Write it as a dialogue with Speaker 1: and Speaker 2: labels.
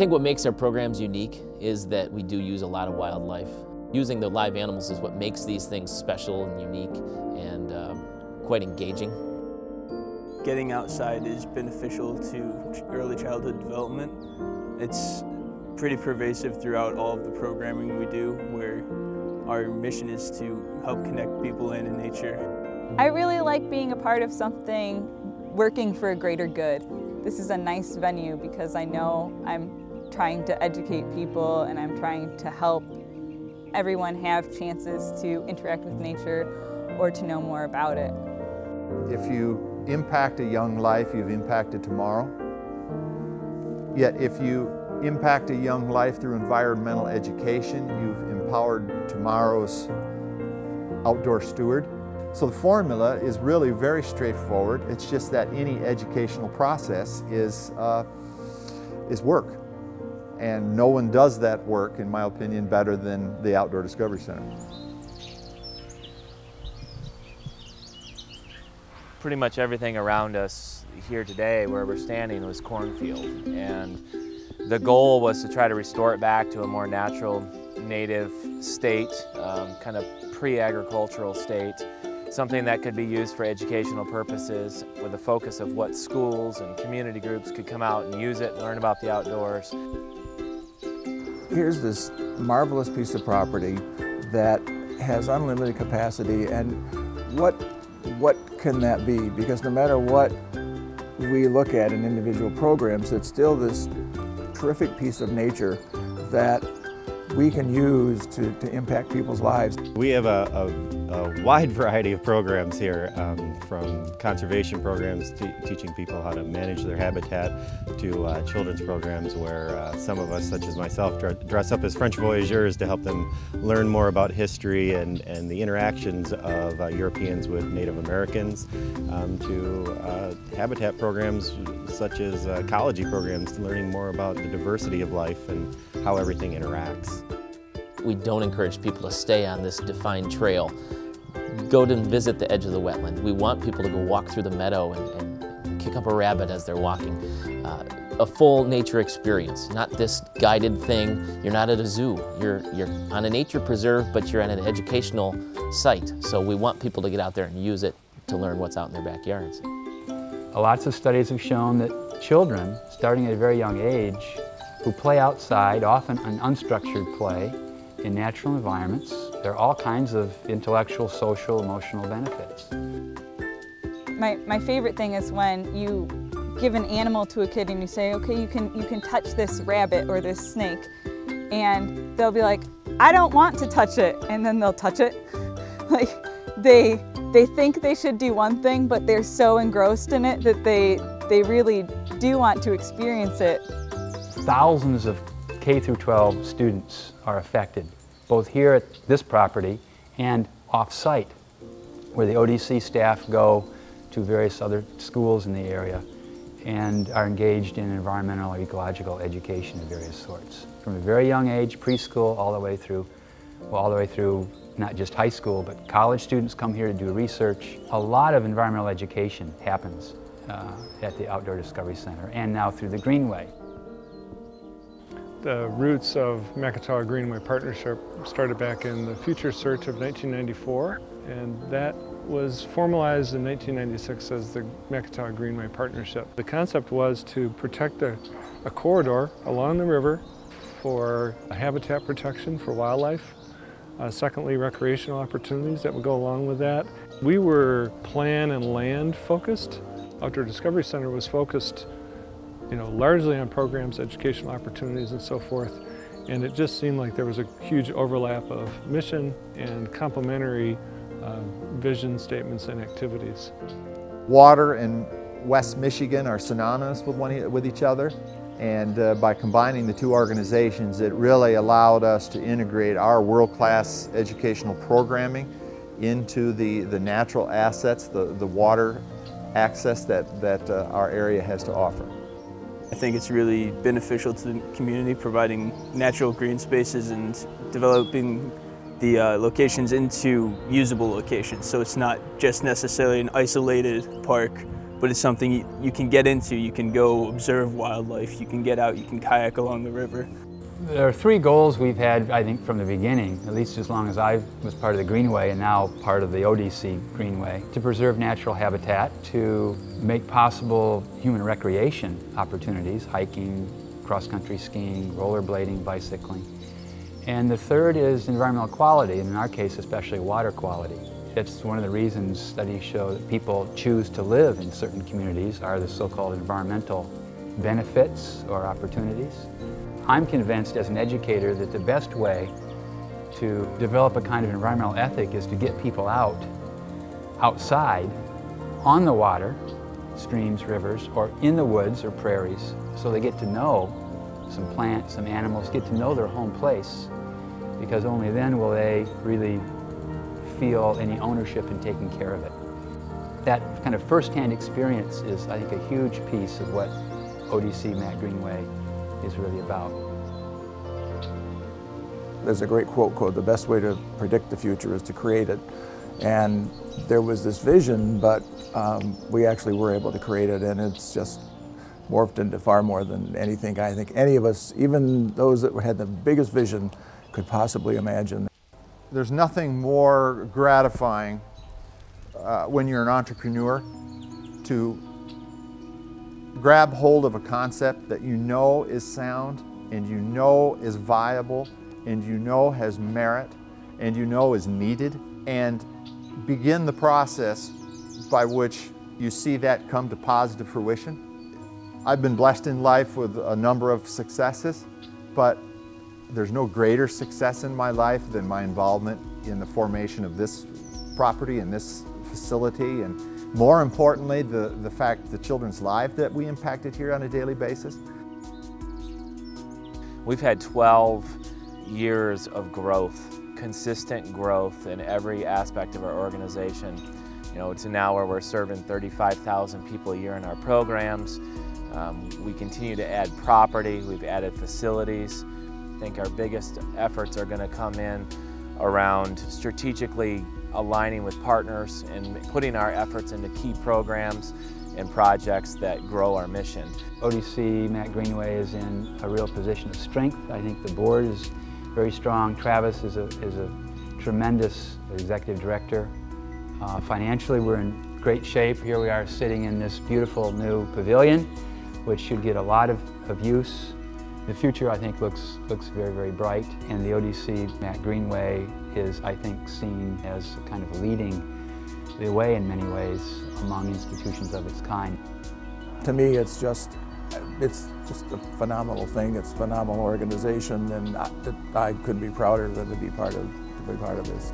Speaker 1: think what makes our programs unique is that we do use a lot of wildlife. Using the live animals is what makes these things special and unique and quite engaging.
Speaker 2: Getting outside is beneficial to early childhood development. It's pretty pervasive throughout all of the programming we do, where our mission is to help connect people in nature.
Speaker 3: I really like being a part of something working for a greater good. This is a nice venue because I know I'm trying to educate people and I'm trying to help everyone have chances to interact with nature or to know more about it.
Speaker 4: If you impact a young life, you've impacted tomorrow. Yet if you impact a young life through environmental education, you've empowered tomorrow's outdoor steward. So the formula is really very straightforward. It's just that any educational process is work. And no one does that work, in my opinion, better than the Outdoor Discovery Center.
Speaker 5: Pretty much everything around us here today, where we're standing, was cornfield. And the goal was to try to restore it back to a more natural, native state, kind of pre-agricultural state. Something that could be used for educational purposes with a focus of what schools and community groups could come out and use it, learn about the outdoors.
Speaker 6: Here's this marvelous piece of property that has unlimited capacity, and what can that be? Because no matter what we look at in individual programs, it's still this terrific piece of nature that we can use to impact people's lives.
Speaker 7: We have a wide variety of programs here, from conservation programs teaching people how to manage their habitat to children's programs where some of us, such as myself, dress up as French voyageurs to help them learn more about history and the interactions of Europeans with Native Americans, to habitat programs such as ecology programs, learning more about the diversity of life and how everything interacts.
Speaker 1: We don't encourage people to stay on this defined trail. Go to visit the edge of the wetland. We want people to go walk through the meadow and kick up a rabbit as they're walking. A full nature experience, not this guided thing. You're not at a zoo. You're on a nature preserve, but you're at an educational site. So we want people to get out there and use it to learn what's out in their backyards.
Speaker 8: Lots of studies have shown that children, starting at a very young age, who play outside, often an unstructured play, in natural environments, there are all kinds of intellectual, social, emotional benefits.
Speaker 3: My favorite thing is when you give an animal to a kid and you say, okay, you can touch this rabbit or this snake, and they'll be like, I don't want to touch it, and then they'll touch it. Like they think they should do one thing, but they're so engrossed in it that they really do want to experience it.
Speaker 8: Thousands of K through 12 students are affected, both here at this property and off-site, where the ODC staff go to various other schools in the area and are engaged in environmental or ecological education of various sorts. From a very young age, preschool, all the way through not just high school, but college students come here to do research. A lot of environmental education happens at the Outdoor Discovery Center and now through the Greenway.
Speaker 9: The roots of Macatawa Greenway partnership started back in the Future Search of 1994, and that was formalized in 1996 as the Macatawa Greenway partnership. The concept was to protect a corridor along the river for habitat protection for wildlife, secondly recreational opportunities that would go along with that. We were plan and land focused. Outdoor Discovery Center was focused largely on programs, educational opportunities, and so forth. And it just seemed like there was a huge overlap of mission and complementary vision statements and activities.
Speaker 4: Water and West Michigan are synonymous with each other, and by combining the two organizations, it really allowed us to integrate our world-class educational programming into the natural assets, the water access that our area has to offer.
Speaker 2: I think it's really beneficial to the community, providing natural green spaces and developing the locations into usable locations. So it's not just necessarily an isolated park, but it's something you can get into. You can go observe wildlife, you can get out, you can kayak along the river.
Speaker 8: There are three goals we've had, I think, from the beginning, at least as long as I was part of the Greenway and now part of the ODC Greenway, to preserve natural habitat, to make possible human recreation opportunities, hiking, cross-country skiing, rollerblading, bicycling. And the third is environmental quality, and in our case, especially water quality. It's one of the reasons studies show that people choose to live in certain communities are the so-called environmental benefits or opportunities. I'm convinced as an educator that the best way to develop a kind of environmental ethic is to get people outside, on the water, streams, rivers, or in the woods or prairies, so they get to know some plants, some animals, get to know their home place, because only then will they really feel any ownership in taking care of it. That kind of first-hand experience is, I think, a huge piece of what ODC Matt Greenway is really about.
Speaker 6: There's a great quote called, "The best way to predict the future is to create it." And there was this vision, but we actually were able to create it, and it's just morphed into far more than anything I think any of us, even those that had the biggest vision, could possibly imagine.
Speaker 4: There's nothing more gratifying when you're an entrepreneur to grab hold of a concept that you know is sound, and you know is viable, and you know has merit, and you know is needed, and begin the process by which you see that come to positive fruition. I've been blessed in life with a number of successes, but there's no greater success in my life than my involvement in the formation of this property and this facility, and more importantly, the fact the children's lives that we impacted here on a daily basis.
Speaker 5: We've had 12 years of growth, consistent growth in every aspect of our organization. You know, to now where we're serving 35,000 people a year in our programs. We continue to add property, we've added facilities. I think our biggest efforts are going to come in around strategically aligning with partners and putting our efforts into key programs and projects that grow our mission.
Speaker 8: ODC Matt Greenway is in a real position of strength. I think the board is very strong. Travis is a tremendous executive director. Financially, we're in great shape. Here we are sitting in this beautiful new pavilion, which should get a lot of use. The future, I think, looks very, very bright, and the ODC Matt Greenway is, I think, seen as kind of leading the way in many ways among institutions of its kind.
Speaker 6: To me, it's just a phenomenal thing. It's a phenomenal organization, and I couldn't be prouder than to be part of this.